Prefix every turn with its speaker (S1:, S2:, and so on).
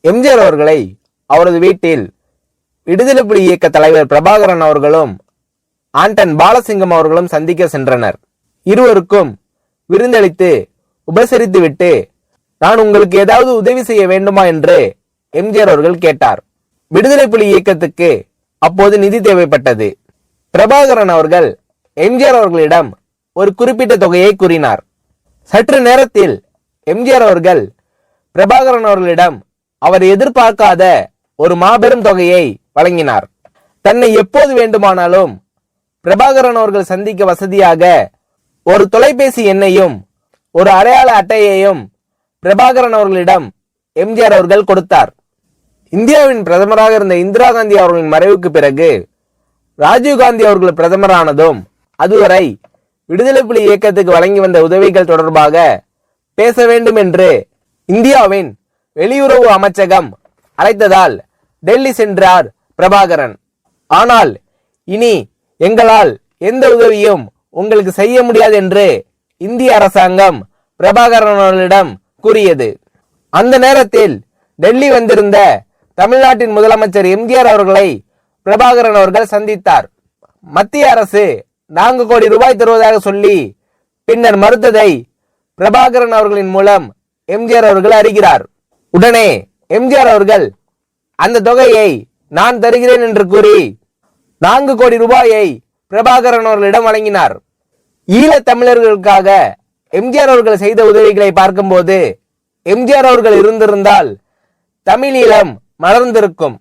S1: எம்ஜிஆர் அவர்களை அவரது வீட்டில் விடுதலை புலி இயக்க தலைவர் பிரபாகரன் அவர்களும் ஆண்டன் பாலசிங்கம் அவர்களும் சந்திக்க சென்றனர். இருவருக்கும் விருந்தளித்து உபசரித்துவிட்டு, நான் உங்களுக்கு ஏதாவது உதவி செய்ய வேண்டுமா என்று எம்ஜிஆர் அவர்கள் கேட்டார். விடுதலை புலி இயக்கத்துக்கு அப்போது நிதி தேவைப்பட்டது. பிரபாகரன் அவர்கள் எம்ஜிஆர் அவர்களிடம் ஒரு குறிப்பிட்ட தொகையை கூறினார். சற்று நேரத்தில் எம்ஜிஆர் அவர்கள் பிரபாகரன் அவர்களிடம் அவர் எதிர்பார்க்காத ஒரு மாபெரும் தொகையை வழங்கினார். தன்னை எப்போது வேண்டுமானாலும் பிரபாகரன் அவர்கள் சந்திக்க வசதியாக ஒரு தொலைபேசி எண்ணையும் ஒரு அடையாள அட்டையையும் பிரபாகரன் அவர்களிடம் எம்ஜிஆர் அவர்கள் கொடுத்தார். இந்தியாவின் பிரதமராக இருந்த இந்திரா காந்தி அவர்களின் மறைவுக்கு பிறகு ராஜீவ்காந்தி அவர்கள் பிரதமரானதும் அதுவரை விடுதலை புலி இயக்கத்துக்கு வழங்கி வந்த உதவிகள் தொடர்பாக பேச வேண்டும் என்று இந்தியாவின் வெளியுறவு அமைச்சகம் அழைத்ததால் டெல்லி சென்றார் பிரபாகரன். ஆனால் இனி எங்களால் எந்த உதவியும் உங்களுக்கு செய்ய முடியாது என்று இந்திய அரசாங்கம் பிரபாகரன் அவர்களிடம் கூறியது. அந்த நேரத்தில் டெல்லி வந்திருந்த தமிழ்நாட்டின் முதலமைச்சர் எம்ஜிஆர் அவர்களை பிரபாகரன் அவர்கள் சந்தித்தார். மத்திய அரசு 4 கோடி ரூபாய் தருவதாக சொல்லி பின்னர் மறுத்ததை பிரபாகரன் அவர்களின் மூலம் எம்ஜிஆர் அவர்கள் அறிகிறார். உடனே எம்ஜிஆர் அவர்கள் அந்த தொகையை நான் தருகிறேன் என்று கூறி 4 கோடி ரூபாயை பிரபாகரன் அவர்களிடம் வழங்கினார். ஈழத் தமிழர்களுக்காக எம்ஜிஆர் அவர்கள் செய்த உதவிகளை பார்க்கும்போது எம்ஜிஆர் அவர்கள் இருந்திருந்தால் தமிழீழம் மலர்ந்திருக்கும்.